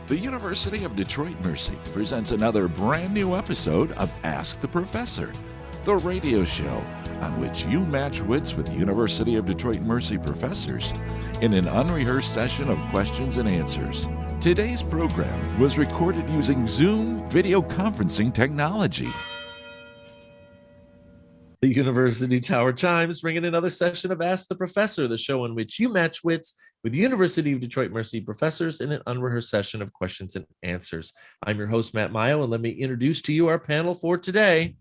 The University of Detroit Mercy presents another brand new episode of Ask the Professor, the radio show on which you match wits with University of Detroit Mercy professors in an unrehearsed session of questions and answers. Today's program was recorded using Zoom video conferencing technology. The University Tower chimes, bringing another session of Ask the Professor, the show in which you match wits with University of Detroit Mercy professors in an unrehearsed session of questions and answers. I'm your host, Matt Maggio, and let me introduce to you our panel for today.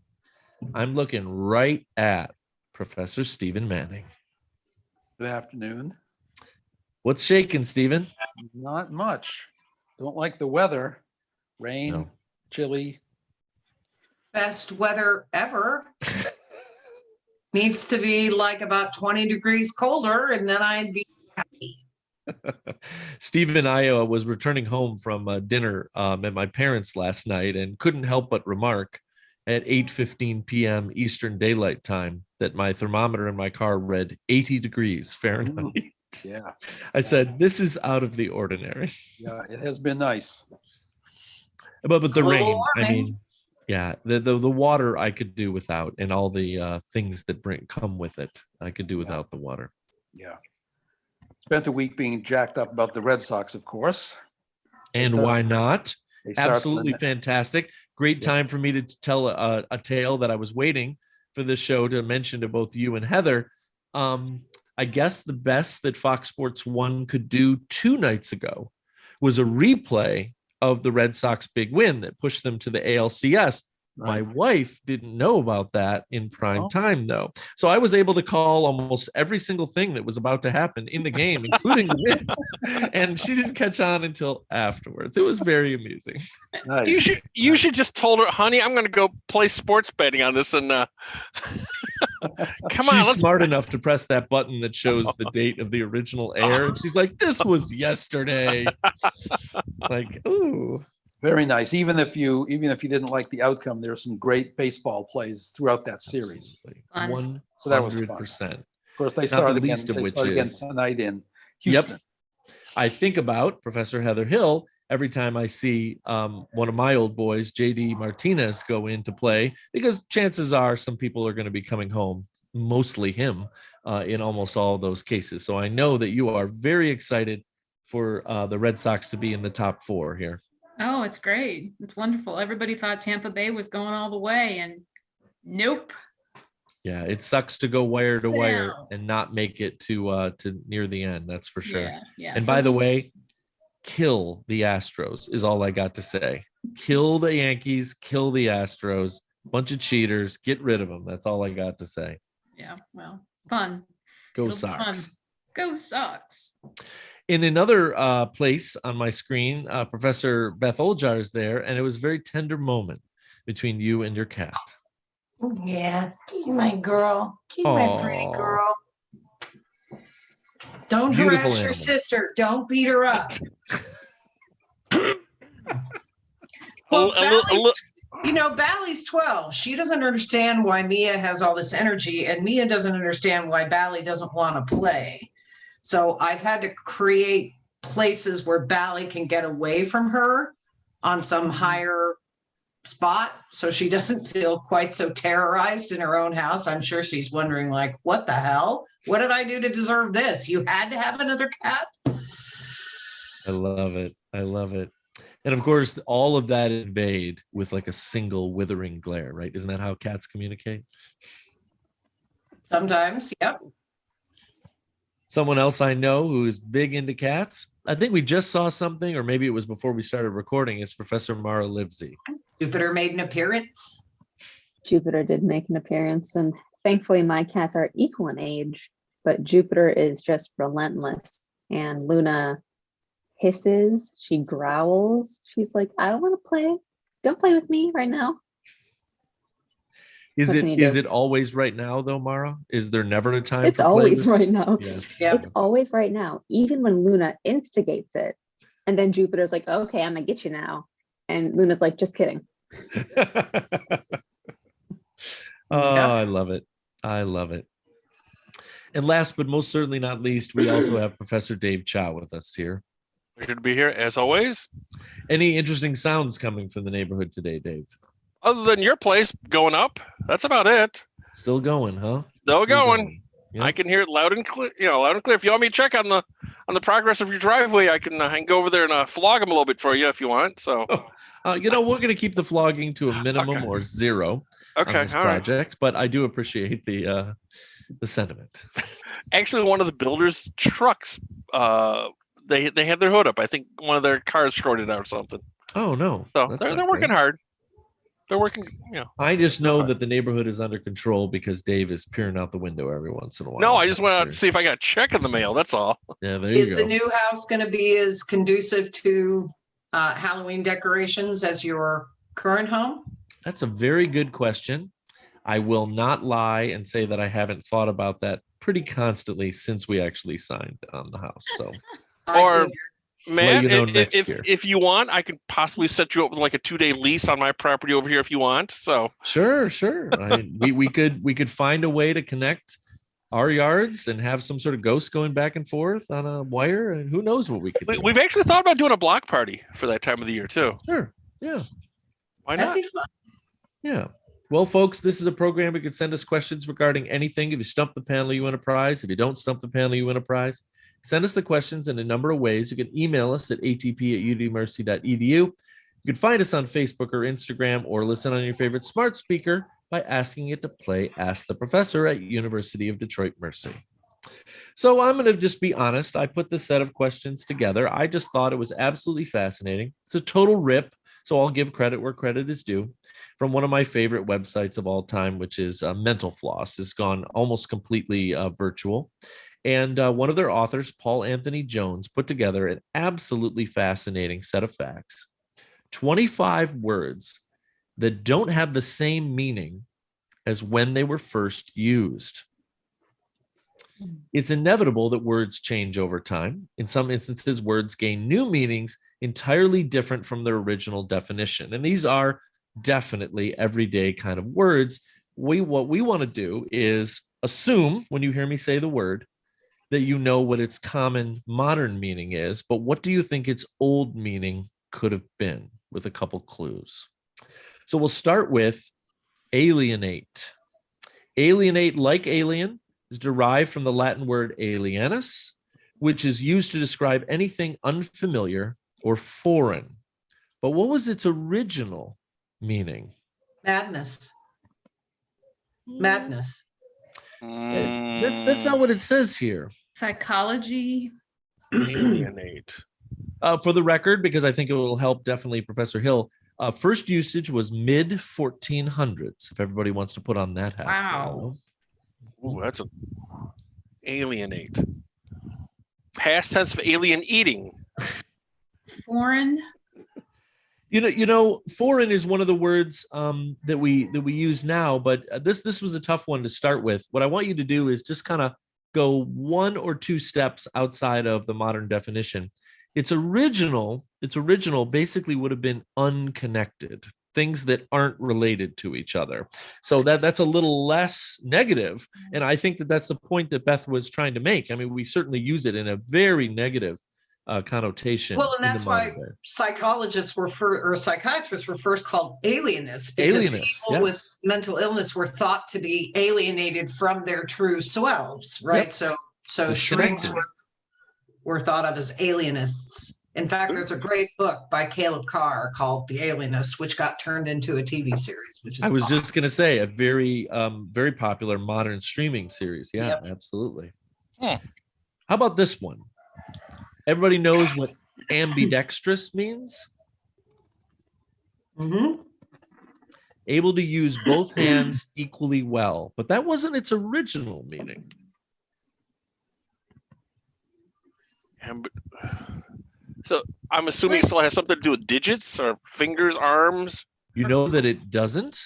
I'm looking right at Professor Stephen Manning. Good afternoon. What's shaking, Stephen? Not much. Don't like the weather. Rain, No. chilly. Best weather ever. Needs to be like about 20 degrees colder, and then I'd be happy. Stephen and I was returning home from dinner at my parents' last night and couldn't help but remark at 8:15 p.m. Eastern Daylight Time that my thermometer in my car read 80 degrees Fahrenheit. Yeah. I said, this is out of the ordinary. Yeah, it has been nice. But the Global rain, I warming. mean, yeah, the water I could do without, and all the things that come with it, I could do without the water. Yeah. Spent the week being jacked up about the Red Sox, of course. And why not? They start Absolutely the- fantastic. Great Yeah. time for me to tell a tale that I was waiting for this show to mention to both you and Heather. I guess the best that Fox Sports 1 could do 2 nights ago was a replay of the Red Sox big win that pushed them to the ALCS. My Right. wife didn't know about that in prime Oh. time, though. So I was able to call almost every single thing that was about to happen in the game, including the win. And she didn't catch on until afterwards. It was very amusing. Nice. You should just told her, honey, I'm going to go play sports betting on this, and come on, She's let's smart enough to press that button that shows the date of the original air. And she's like, this was yesterday. Like, ooh. Very nice. Even if you didn't like the outcome, there are some great baseball plays throughout that series. Fun. So that was fun. 100%. Of course, they Not start the again, least of they which start again is- tonight in Yep. Houston. I think about Professor Heather Hill every time I see one of my old boys, JD Martinez, go in to play, because chances are some people are going to be coming home, mostly him, in almost all of those cases. So I know that you are very excited for the Red Sox to be in the top 4 here. Oh, it's great. It's wonderful. Everybody thought Tampa Bay was going all the way, and nope. Yeah, it sucks to go wire to wire Down. and not make it to near the end. That's for sure. Yeah. And by the way, kill the Astros is all I got to say. Kill the Yankees, kill the Astros, bunch of cheaters, get rid of them. That's all I got to say. yeah, well, fun. Go It'll be fun. Sox. Go Sox. In another place on my screen, Professor Beth Oljar is there, and it was a very tender moment between you and your cat. Yeah, keep my girl. Keep my pretty Aw. girl. Don't Beautiful harass your animal. sister. Don't beat her up. a Well, little- Bally's 12. She doesn't understand why Mia has all this energy, and Mia doesn't understand why Bally doesn't want to play. So I've had to create places where Bally can get away from her on some higher spot, so she doesn't feel quite so terrorized in her own house. I'm sure she's wondering, like, what the hell? What did I do to deserve this? You had to have another cat? I love it. I love it. And of course, all of that invade with like a single withering glare, right? Isn't that how cats communicate? Sometimes, yep. Someone else I know who is big into cats, I think we just saw something, or maybe it was before we started recording, it's Professor Mara Livezey. Jupiter made an appearance. Jupiter did make an appearance, and thankfully my cats are equal in age, but Jupiter is just relentless. And Luna hisses, she growls. She's like, I don't want to play. Don't play with me right now. Is What it can you is do? it always right now though, Mara? Is there never a time It's for play always with- right now. Yeah. Yep. It's always right now, even when Luna instigates it. And then Jupiter's like, okay, I'm gonna get you now. And Luna's like, just kidding. Oh, I love it. I love it. And last but most certainly not least, we also have Professor Dave Chow with us here. Pleasure to be here as always. Any interesting sounds coming from the neighborhood today, Dave? Other than your place going up, that's about it. Still going, huh? Still going. Yep. I can hear it loud and clear. Loud and clear. If you want me to check on the progress of your driveway, I can go over there and flog them a little bit for you if you want. So, we're going to keep the flogging to a minimum or zero on this project, but I do appreciate the sentiment. Actually, one of the builders' trucks, they had their hood up. I think one of their cars shorted out or something. Oh no! So they're working hard. They're working. I just know that the neighborhood is under control because Dave is peering out the window every once in a while. No, I just went out to see if I got a check in the mail. That's all. Yeah, there you go. Is the new house going to be as conducive to Halloween decorations as your current home? That's a very good question. I will not lie and say that I haven't thought about that pretty constantly since we actually signed on the house. So, or Matt, next year. If you want, I can possibly set you up with like a 2-day lease on my property over here if you want. So sure. we could find a way to connect our yards and have some sort of ghost going back and forth on a wire, and who knows what we could do. We've actually thought about doing a block party for that time of the year too. Sure. Yeah. Why not? That'd be fun. Yeah. Well, folks, this is a program. You can send us questions regarding anything. If you stump the panel, you win a prize. If you don't stump the panel, you win a prize. Send us the questions in a number of ways. You can email us at atp@udmercy.edu. You can find us on Facebook or Instagram, or listen on your favorite smart speaker by asking it to play Ask the Professor at University of Detroit Mercy. So I'm going to just be honest. I put this set of questions together. I just thought it was absolutely fascinating. It's a total rip, so I'll give credit where credit is due, from one of my favorite websites of all time, which is Mental Floss. It's gone almost completely virtual. And one of their authors, Paul Anthony Jones, put together an absolutely fascinating set of facts. 25 words that don't have the same meaning as when they were first used. It's inevitable that words change over time. In some instances, words gain new meanings entirely different from their original definition. And these are definitely everyday kind of words. What we want to do is assume, when you hear me say the word, that you know what its common modern meaning is, but what do you think its old meaning could have been, with a couple clues? So we'll start with alienate. Alienate, like alien, is derived from the Latin word alienus, which is used to describe anything unfamiliar or foreign. But what was its original meaning? Madness. That's not what it says here. Psychology. Alienate. For the record, because I think it will help definitely Professor Hill, first usage was mid 1400s. If everybody wants to put on that hat. Wow. Ooh, that's a alienate. Past tense of alien eating. Foreign. You know, foreign is one of the words that we use now, but this was a tough one to start with. What I want you to do is just kind of go one or two steps outside of the modern definition. Its original basically would have been unconnected, things that aren't related to each other. So that's a little less negative. And I think that that's the point that Beth was trying to make. I mean, we certainly use it in a very negative connotation. Well, and that's why psychologists or psychiatrists were first called alienists, because people with mental illness were thought to be alienated from their true selves, right? Yep. So shrinks were thought of as alienists. In fact, there's a great book by Caleb Carr called The Alienist, which got turned into a TV series, which is awesome. Just going to say a very, very popular modern streaming series. Yeah, yep. Absolutely. How about this one? Everybody knows what ambidextrous means. Mm-hmm. Able to use both hands equally well, but that wasn't its original meaning. So I'm assuming it still has something to do with digits or fingers, arms. You know that it doesn't.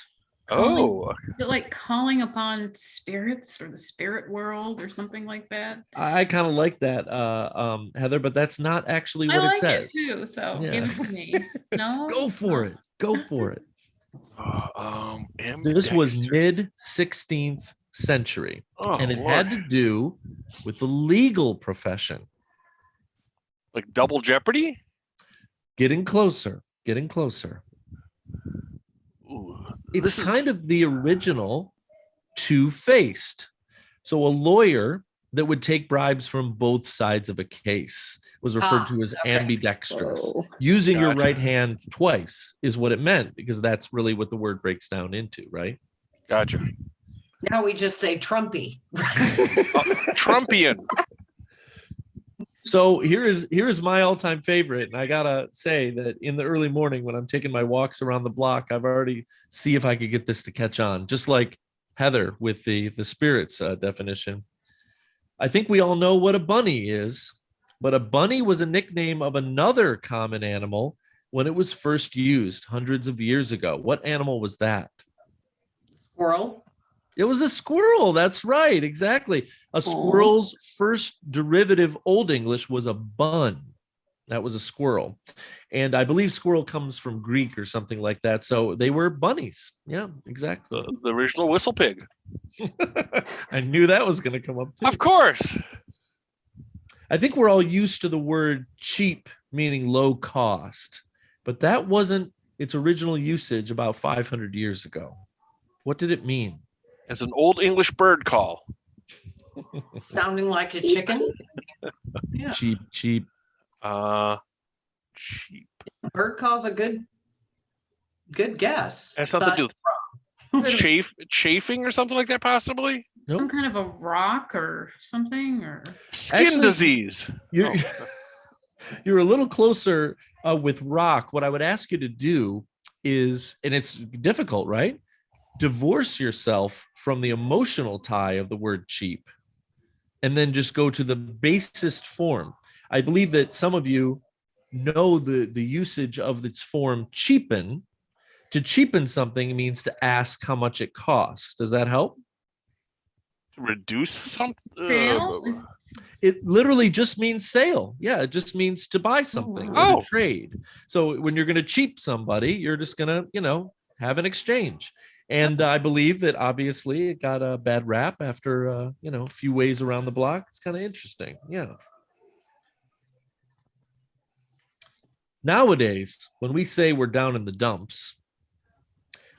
Oh, is it like calling upon spirits or the spirit world or something like that? I kind of like that, Heather, but that's not actually what it says. I like it too, so give it to me. No, Go for it. This was mid 16th century, and it had to do with the legal profession. Like double jeopardy? Getting closer. Getting closer. Ooh, It's kind of the original two-faced. So a lawyer that would take bribes from both sides of a case was referred to as okay. ambidextrous. Whoa. Using your Gotcha. right hand twice is what it meant, because that's really what the word breaks down into, right? Gotcha. Now we just say Trumpy. Trumpian. So here's my all-time favorite, and I gotta say that in the early morning when I'm taking my walks around the block, I've already see if I could get this to catch on, just like Heather with the spirits definition. I think we all know what a bunny is, but a bunny was a nickname of another common animal when it was first used hundreds of years ago. What animal was that? Squirrel. It was a squirrel. That's right. Exactly. A squirrel's first derivative Old English was a bun. That was a squirrel. And I believe squirrel comes from Greek or something like that. So they were bunnies. Yeah, exactly. The original whistle pig. I knew that was going to come up too. Of course. I think we're all used to the word cheap, meaning low cost, but that wasn't its original usage about 500 years ago. What did it mean? It's an Old English bird call. Sounding like a chicken. Yeah. Cheap. Cheap. Bird call's a good guess. Has something to do Is with it chafing or something like that, possibly? Nope. some kind of a rock or something? Or Skin Actually, disease. You're, Oh. you're a little closer with rock. What I would ask you to do is, and it's difficult, right? Divorce yourself from the emotional tie of the word cheap and then just go to the basest form. I believe that some of you know the usage of its form cheapen. To cheapen something means to ask how much it costs. Does that help? Reduce something? sale? It literally just means sale. Yeah, it just means to buy something or Oh. to trade. So when you're going to cheap somebody, you're just going to, have an exchange. And I believe that obviously it got a bad rap after, a few ways around the block. It's kind of interesting. Yeah. Nowadays, when we say we're down in the dumps,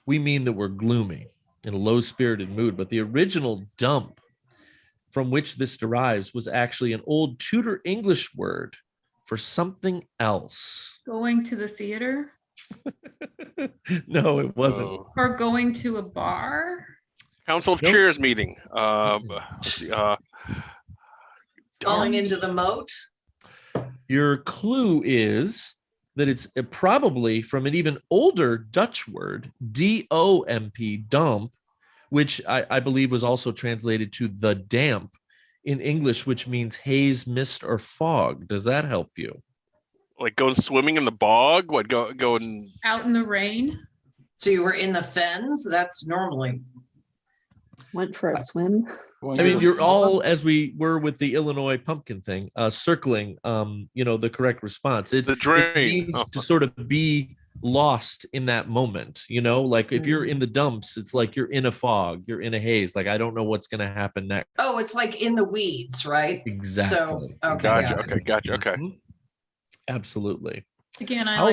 we mean that we're gloomy, in a low-spirited mood. But the original dump from which this derives was actually an old Tudor English word for something else. Going to the theater No, it wasn't. Oh. or going to a bar? Council of Nope. Chairs meeting. Let's see, Falling into the moat. Your clue is that it's probably from an even older Dutch word, D-O-M-P, dump, which I believe was also translated to the damp in English, which means haze, mist, or fog. Does that help you? like going swimming in the bog. What go and Out in the rain? So you were in the fens? That's normally. Went for a swim. I mean, you're all, as we were with the Illinois pumpkin thing, circling, the correct response. the It drain. means Oh. to sort of be lost in that moment, like if you're in the dumps, it's like you're in a fog, you're in a haze. Like, I don't know what's going to happen next. Oh, it's like in the weeds, right? Exactly. So, okay. Gotcha. got it. Okay. Gotcha. Okay. Mhm. Absolutely. Again, How-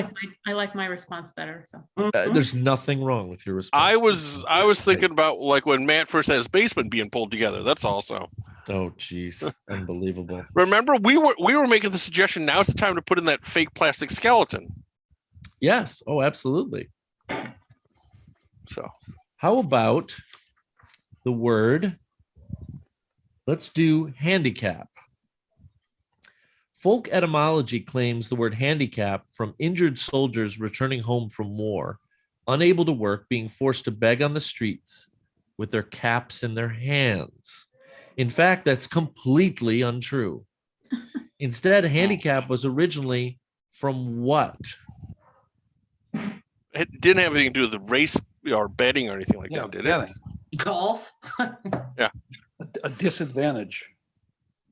I like my response better. So Mhm. There's nothing wrong with your response. I was thinking about like when Matt first had his basement being pulled together. That's also. Oh, geez. Unbelievable. Remember, we were making the suggestion. Now's the time to put in that fake plastic skeleton. Yes. Oh, absolutely. So How about the word? Let's do handicap. Folk etymology claims the word handicap from injured soldiers returning home from war, unable to work, being forced to beg on the streets with their caps in their hands. In fact, that's completely untrue. Instead, handicap was originally from what? it didn't have anything to do with the race or betting or anything like Yeah, that, did betting. it? Golf. A disadvantage.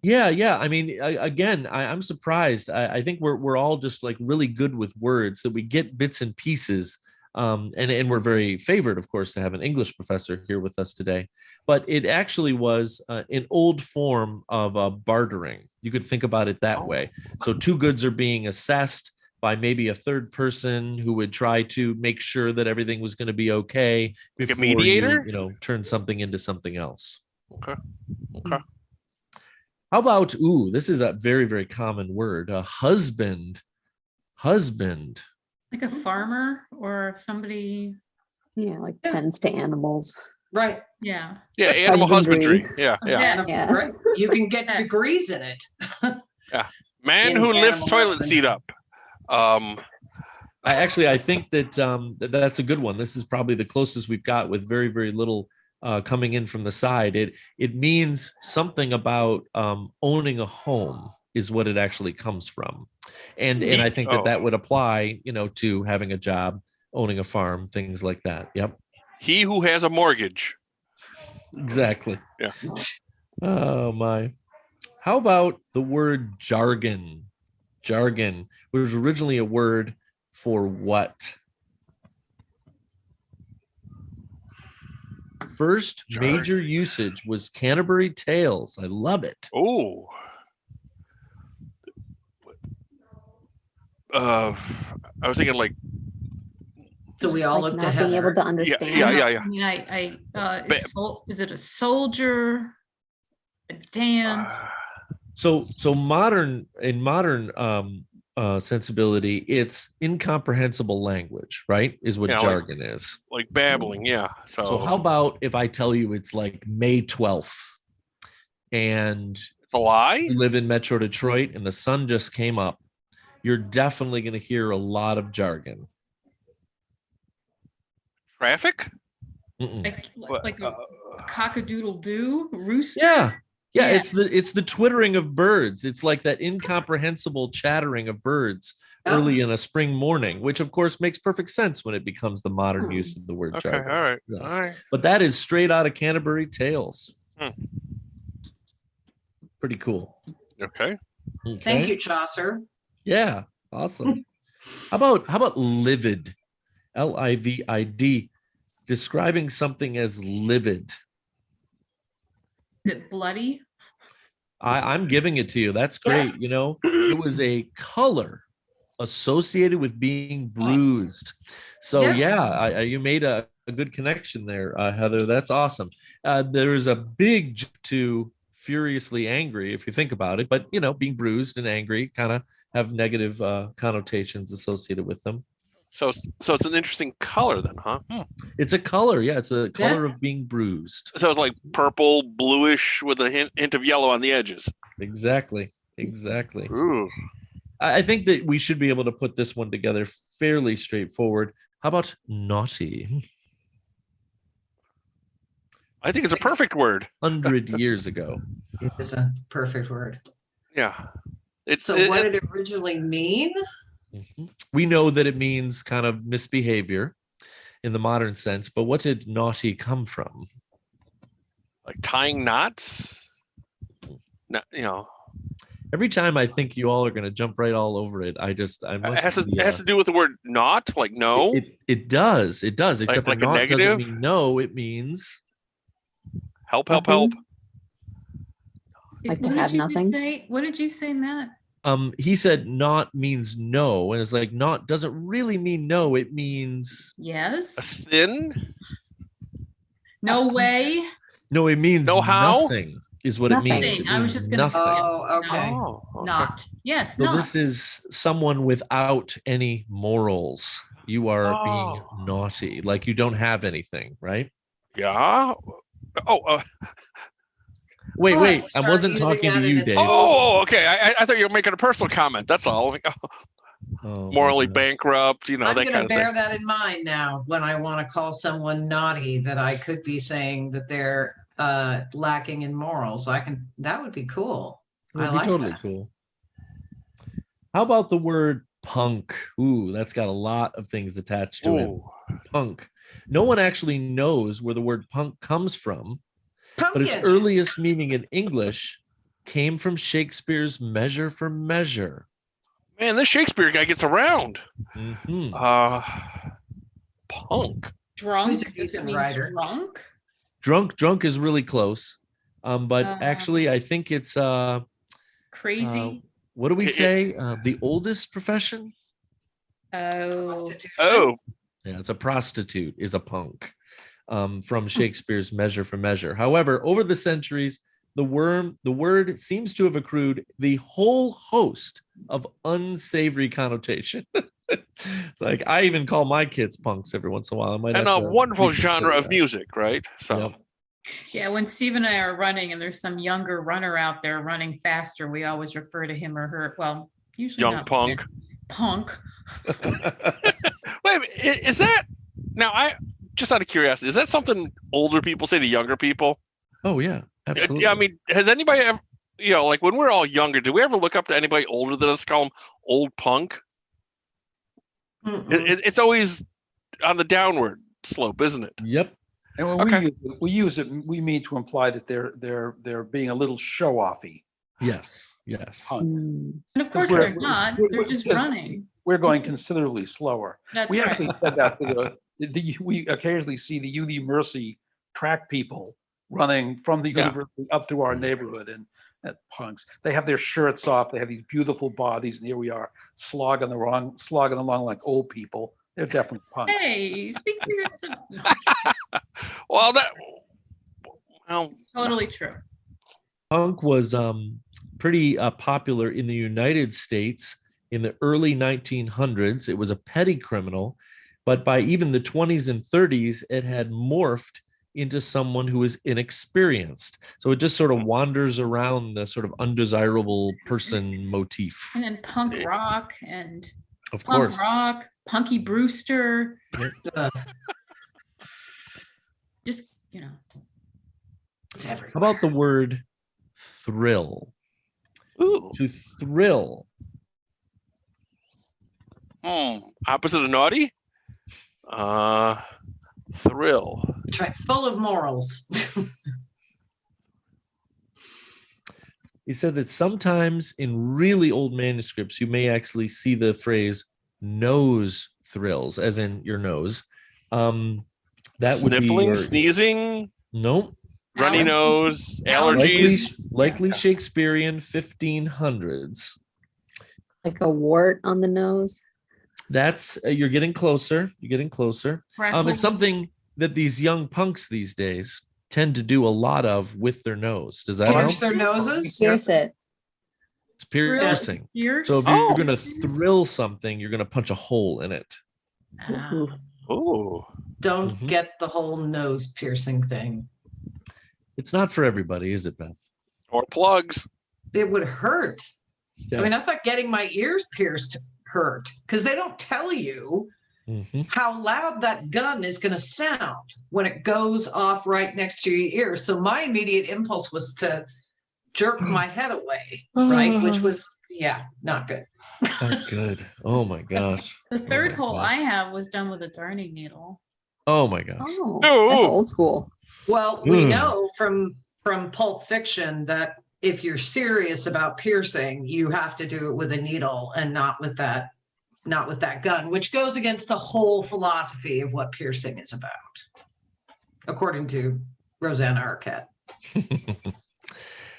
Yeah. I mean, I'm surprised. I think we're all just like really good with words, that we get bits and pieces And we're very favored, of course, to have an English professor here with us today. But it actually was an old form of bartering. You could think about it that way. So two goods are being assessed by maybe a third person who would try to make sure that everything was going to be okay before mediator? Turn something into something else. Okay. How about, this is a very, very common word, husband. Like a farmer or somebody. Yeah, like tends to animals. Right. Yeah. Yeah, animal husbandry. Yeah. Yeah. Right. You can get degrees in it. Man In who lifts animal toilet husbandry. seat up. I think that that's a good one. This is probably the closest we've got with very, very little coming in from the side. It means something about owning a home is what it actually comes from. And I think that would apply, to having a job, owning a farm, things like that. Yep. He who has a mortgage. Exactly. Yeah. Oh my. How about the word jargon? Jargon was originally a word for what? First major usage was Canterbury Tales. I love it. Oh. I was thinking like. Do we all Like look to not being Heather? able to understand. Yeah. I mean, is it a soldier, a dance? So modern sensibility, it's incomprehensible language, right? Is what jargon is. Like babbling, yeah. So how about if I tell you it's like May 12th and you live in Metro Detroit and the sun just came up, you're definitely going to hear a lot of jargon. Traffic? Like a cock-a-doodle-doo rooster? Yeah, it's the twittering of birds. It's like that incomprehensible chattering of birds early in a spring morning, which of course makes perfect sense when it becomes the modern use of the word jargon. All right. Yeah. All right. But that is straight out of Canterbury Tales. Pretty cool. Okay. Thank you, Chaucer. Yeah, awesome. How about livid? Livid, describing something as livid. Is it bloody? I'm giving it to you. That's great. It was a color associated with being bruised. So you made a good connection there, Heather. That's awesome. There is a big to furiously angry, if you think about it, but being bruised and angry kind of have negative connotations associated with them. So it's an interesting color then, huh? It's a color. Yeah, it's a color of being bruised. So it's like purple, bluish with a hint of yellow on the edges. Exactly. Ooh. I think that we should be able to put this one together fairly straightforward. How about naughty? I think it's a perfect word. 100 years ago. It is a perfect word. Yeah. What did it originally mean? We know that it means kind of misbehavior in the modern sense, but what did naughty come from? Like tying knots? Every time I think you all are going to jump right all over it, I must. It has to do with the word not, like no. It does. Except like for not negative? doesn't mean no. It means help. Like to have nothing. What did you say, Matt? He said not means no, and it's like not doesn't really mean no. It means yes. Thin. No way. No, it means no how? Nothing is what Nothing. it means. It I was means just going to say. Oh, okay. Oh, okay. Not. Yes, So not. this is someone without any morals. You are being naughty, like you don't have anything, right? Yeah. Wait. I Start wasn't using talking that to in you, its- Dave. Oh, okay. I thought you were making a personal comment. That's all. Oh, Morally my God. bankrupt, I'm that going kind to of bear thing. that in mind now when I want to call someone naughty, that I could be saying that they're lacking in morals. That would be cool. It'd I be like totally that. cool. How about the word punk? Ooh, that's got a lot of things attached to it. Punk. No one actually knows where the word punk comes from, but its Pumpkin. earliest meaning in English came from Shakespeare's Measure for Measure. Man, this Shakespeare guy gets around. Mhm. punk. Drunk? Who's a Does it decent mean writer? drunk? Drunk is really close. But actually, I think it's Crazy? what do we It- say? The oldest profession? Oh, Prostitution? Oh, Yeah, it's a prostitute is a punk. From Shakespeare's Measure for Measure. However, over the centuries, the word seems to have accrued the whole host of unsavory connotation. It's like I even call my kids punks every once in a while. I might and have a to wonderful reconsider genre of that. music, right? So, Yep. yeah. When Steve and I are running and there's some younger runner out there running faster, we always refer to him or her. Well, usually young not punk. Punk. Wait, a minute, is that now? I just out of curiosity, is that something older people say to younger people? Oh yeah, absolutely. Yeah, I mean, has anybody ever, like when we're all younger, do we ever look up to anybody older than us, call them old punk? Mm-mm. It's always on the downward slope, isn't it? Yep. And when Okay. we use it, we mean to imply that they're being a little show-offy. Yes. Yes. Punk. And of course we're- they're not. we're- They're we're- just because running. We're going considerably slower. That's We right. actually said that to we occasionally see the UD Mercy track people running from the Yeah. university up through our neighborhood and at punks. They have their shirts off. They have these beautiful bodies, and here we are slogging along like old people. They're definitely punks. Hey, speak for yourself. No, Well, totally true. Punk was pretty popular in the United States in the early 1900s. It was a petty criminal, but by even the 20s and 30s, it had morphed into someone who is inexperienced. So it just sort of wanders around the sort of undesirable person motif. And then punk rock and Of punk course. rock, Punky Brewster. Ugh, Just, it's everywhere. How about the word thrill? ooh, To thrill. opposite of naughty. Thrill. Try full of morals. He said that sometimes in really old manuscripts, you may actually see the phrase nose thrills, as in your nose. That would be Sniffling, your, sneezing, no, runny Allergy. nose, likely, allergies. likely Shakespearean 1500s. Like a wart on the nose. That's you're getting closer. You're getting closer. freckles. It's something that these young punks these days tend to do a lot of with their nose. Does that help? Pierce their noses. Pierce it. It's piercing. Pierce. So if you're Oh. going to thrill something, you're going to punch a hole in it. Ah. Ooh. Don't Mhm. get the whole nose piercing thing. It's not for everybody, is it, Beth? Or plugs. It would hurt. I mean, I Yes. thought getting my ears pierced hurt because they don't tell you Mhm. how loud that gun is going to sound when it goes off right next to your ear. So my immediate impulse was to jerk my head away, right? Which was, not good. Not good. Oh my gosh. The third my hole gosh. I have was done with a darning needle. Oh my gosh. Oh, Ooh. that's old school. Well, we Mm. know from Pulp Fiction that if you're serious about piercing, you have to do it with a needle and not with that gun, which goes against the whole philosophy of what piercing is about, according to Rosanna Arquette.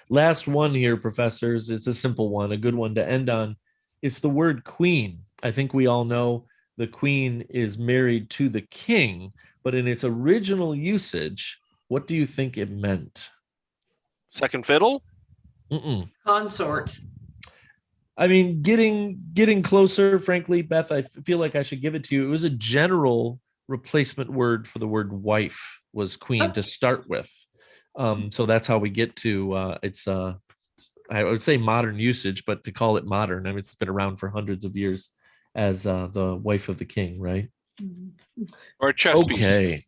Last one here, professors. It's a simple one, a good one to end on. It's the word queen. I think we all know the queen is married to the king, but in its original usage, what do you think it meant? Second fiddle. Mm-mm. Consort. I mean, getting closer, frankly, Beth, I feel like I should give it to you. It was a general replacement word for the word wife was queen to start with. So that's how we get to I would say modern usage, but to call it modern, I mean, it's been around for hundreds of years as the wife of the king, right? Or a chess piece. Okay.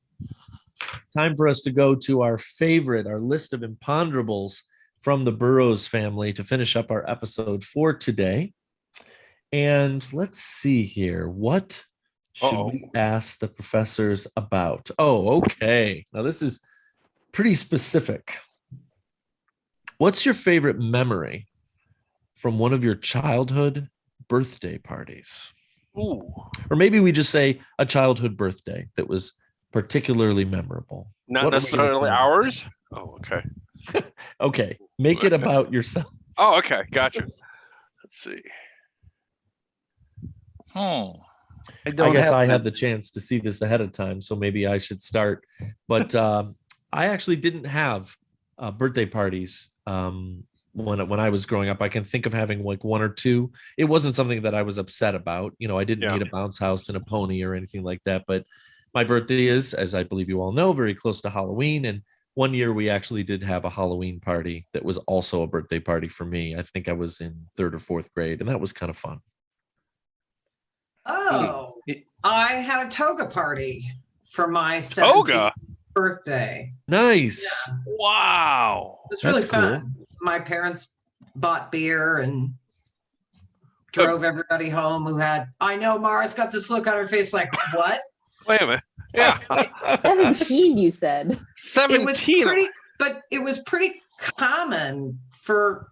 Time for us to go to our list of imponderables from the Burroughs family to finish up our episode for today. And let's see here. What should we ask the professors about? Oh, okay. Now this is pretty specific. What's your favorite memory from one of your childhood birthday parties? Ooh, Or maybe we just say a childhood birthday that was particularly memorable. not What necessarily was ours. Oh, okay. okay, make it about yourself. Oh, okay. Gotcha. Let's see. I I don't guess have I that. had the chance to see this ahead of time, so maybe I should start. But I actually didn't have birthday parties when I was growing up. I can think of having like one or two. It wasn't something that I was upset about. You know, I didn't Yeah. need a bounce house and a pony or anything like that. But my birthday is, as I believe you all know, very close to Halloween. And one year we actually did have a Halloween party that was also a birthday party for me. I think I was in 3rd or 4th grade, and that was kind of fun. Oh, I had a toga party for my 17th Toga? birthday. Nice. Wow. It was really That's cool. fun. My parents bought beer and drove everybody home who had, I know Mara's got this look on her face like, what? Wait a minute. Yeah. 17, you said. 17. It was pretty, but it was pretty common for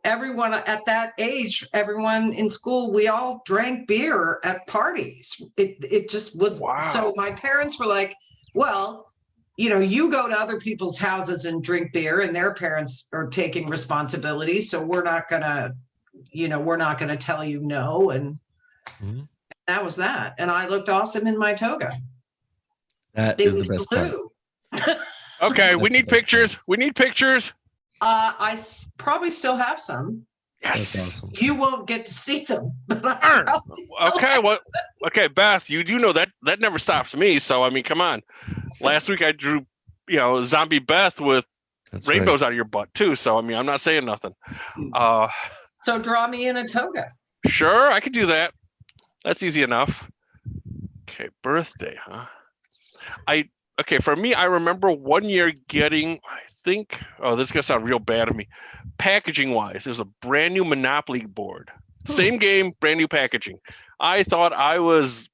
everyone at that age, everyone in school, we all drank beer at parties. It just was. Wow. So my parents were like, well, you know, you go to other people's houses and drink beer and their parents are taking responsibility. So we're not gonna tell you no. And that was that. And I looked awesome in my toga. That It is the was best part. blue. Okay, we That's need the best pictures. We need pictures. Probably still have some. That's Yes. awesome. You won't get to see them. But I Darn. probably still Okay, have what? Okay, Beth, you do know that never stops me. So I mean, come on. Last week I drew, zombie Beth with That's rainbows right. out of your butt too. So I mean, I'm not saying nothing. So draw me in a toga. Sure, I could do that. That's easy enough. Okay, birthday, huh? Okay, for me, I remember one year getting, I think, this is gonna sound real bad of me. Packaging wise, it was a brand new Monopoly board. Same game, brand new packaging. I thought I was,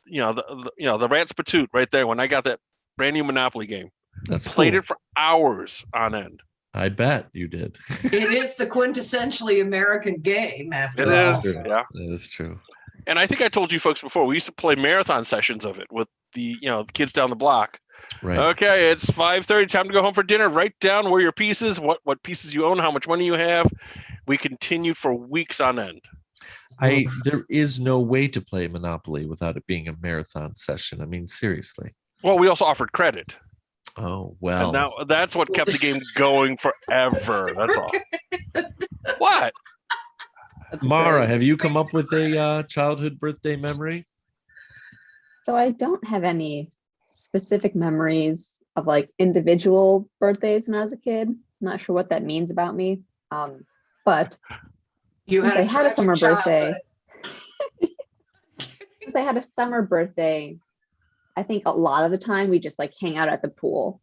the Rat's Patoot right there when I got that brand new Monopoly game. That's Played cool. it for hours on end. I bet you did. It is the quintessentially American game, after It all. is, True. yeah. That is true. And I think I told you folks before, we used to play marathon sessions of it with the kids down the block. Right. Okay, it's 5:30. Time to go home for dinner. Write down where your pieces, what pieces you own, how much money you have. We continued for weeks on end. There is no way to play Monopoly without it being a marathon session. I mean, seriously. Well, we also offered credit. Oh, well. And now that's what kept the game going forever. That's all. What? Mara, have you come up with a childhood birthday memory? So I don't have any specific memories of like individual birthdays when I was a kid. I'm not sure what that means about me. But You since had I had a tragic summer birthday, childhood. since I had a summer birthday, I think a lot of the time we just like hang out at the pool.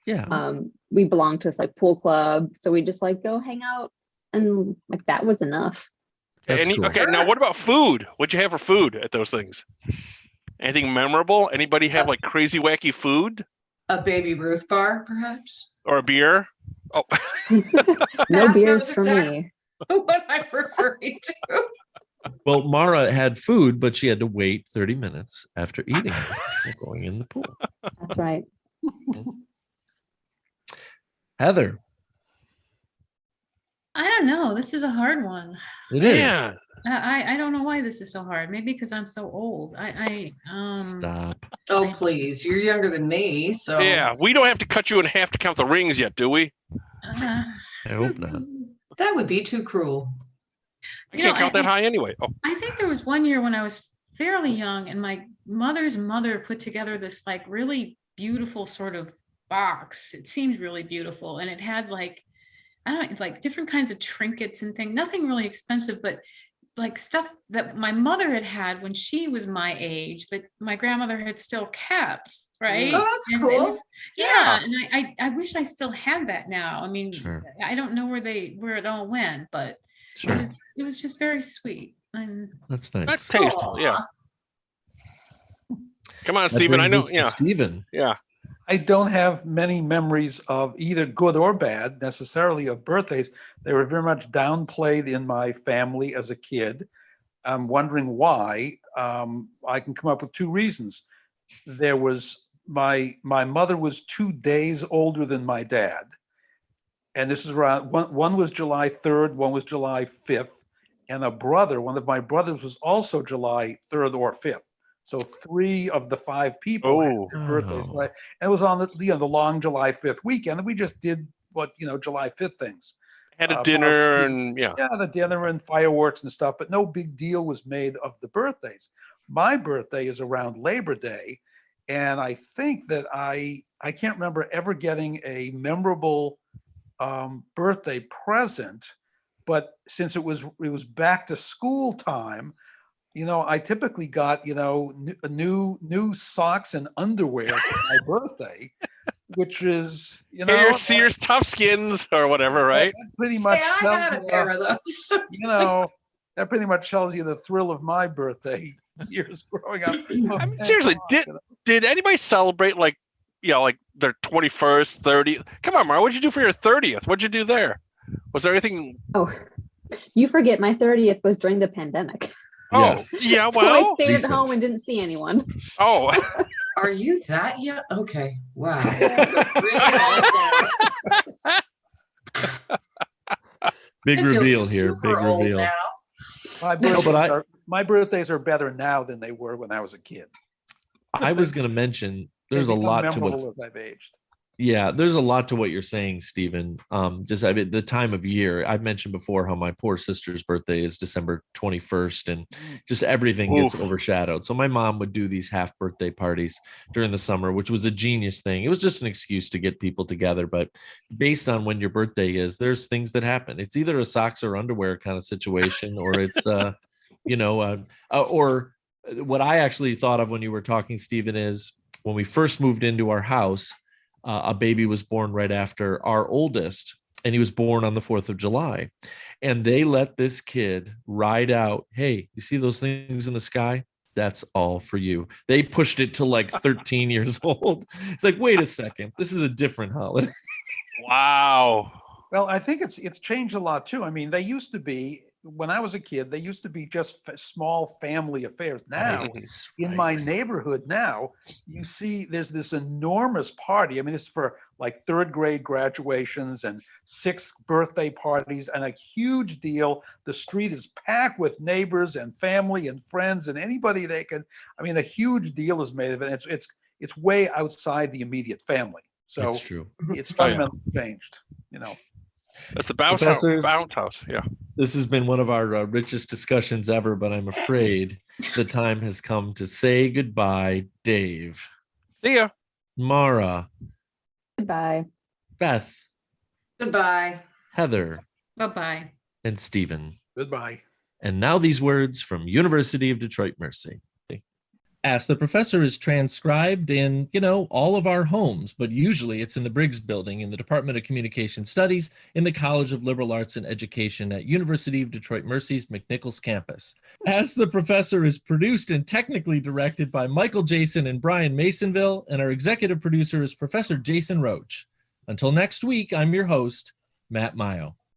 Yeah. We belong to this like pool club, so we just like go hang out, and like that was enough. That's cool. Okay, now what about food? What'd you have for food at those things? Anything memorable? Anybody have like crazy wacky food A Baby Ruth bar, perhaps? or a beer? Oh, No That beers was for exactly me. what I'm referring to. Well, Mara had food, but she had to wait 30 minutes after eating it before going in the pool. That's right. Heather, I don't know. This is a hard one. it is. man. I don't know why this is so hard. Maybe because I'm so old. Stop. Oh, please. You're younger than me, so. Yeah, we don't have to cut you in half to count the rings yet, do we? uh, I hope not. That would be too cruel. I You know, can't count that high anyway. Oh, I think there was one year when I was fairly young and my mother's mother put together this like really beautiful sort of box. It seemed really beautiful. And it had like, I don't know, like different kinds of trinkets and things, nothing really expensive, but like stuff that my mother had when she was my age that my grandmother had still kept. Right. Oh, that's And cool. yeah. And I wish I still had that now. I mean, Sure. I don't know where it all went, but Sure. it was just very sweet. And That's that's nice. tasteful. Yeah. Come on, That Stephen. I brings know. us to Yeah. Stephen. Yeah. I don't have many memories of either good or bad necessarily of birthdays. They were very much downplayed in my family as a kid. I'm wondering why. I can come up with two reasons. There was my mother was 2 days older than my dad, and this is around one was July 3rd, one was July 5th, and one of my brothers was also July 3rd or 5th. So 3 of the 5 people had their birthdays, Oh. right? And it was on the long July 5th weekend, and we just did what July 5th things. Had a dinner and The dinner and fireworks and stuff, but no big deal was made of the birthdays. My birthday is around Labor Day, and I think that I can't remember ever getting a memorable birthday present, but since it was back to school time, I typically got new socks and underwear for my birthday, which is your Sears Toughskins or whatever, right? that pretty much Hey, I had a pair of those. that pretty much tells you the thrill of my birthday years growing up. I mean, seriously, did anybody celebrate like their 21st, 30th? Come on, Mara, what'd you do for your 30th? What'd you do there? Was there anything? Oh, you forget my 30th was during the pandemic. Oh, Yes. yeah, So I well, stayed recent. at home and didn't see anyone. oh, Are you that young? Okay. Wow. Big I feel reveal here. Big super old reveal. now. My birthdays are better now than they were when I was a kid. I was going to mention there's They a become lot to memorable what. as I've aged. Yeah, there's a lot to what you're saying, Stephen. The time of year. I've mentioned before how my poor sister's birthday is December 21st, and just everything gets overshadowed. So my mom would do these half birthday parties during the summer, which was a genius thing. It was just an excuse to get people together. But based on when your birthday is, there's things that happen. It's either a socks or underwear kind of situation, or it's or what I actually thought of when you were talking, Stephen, is when we first moved into our house. A baby was born right after our oldest, and he was born on the 4th of July. And they let this kid ride out. Hey, you see those things in the sky? That's all for you. They pushed it to like 13 years old. It's like, wait a second, this is a different holiday. wow. Well, I think it's changed a lot too. I mean, they used to be, when I was a kid, they used to be just small family affairs. Now, in my neighborhood now, you see there's this enormous party. I mean, it's for like 3rd grade graduations and 6th birthday parties, and a huge deal. The street is packed with neighbors and family and friends and anybody they can. I mean, a huge deal is made of it. It's way outside the immediate family. So That's true. it's fundamentally changed. That's the bounce house. Professors. Bounce house. Yeah. This has been one of our richest discussions ever, but I'm afraid the time has come to say goodbye, Dave. See ya. Mara, Goodbye. Beth, Goodbye. Heather, Bye-bye. and Stephen. Goodbye. And now these words from University of Detroit Mercy. Ask the Professor is transcribed in, all of our homes, but usually it's in the Briggs Building in the Department of Communication Studies in the College of Liberal Arts and Education at University of Detroit Mercy's McNichols campus. Ask the Professor is produced and technically directed by Michael Jason and Brian Masonville, and our executive producer is Professor Jason Roach. Until next week, I'm your host, Matt Mayo.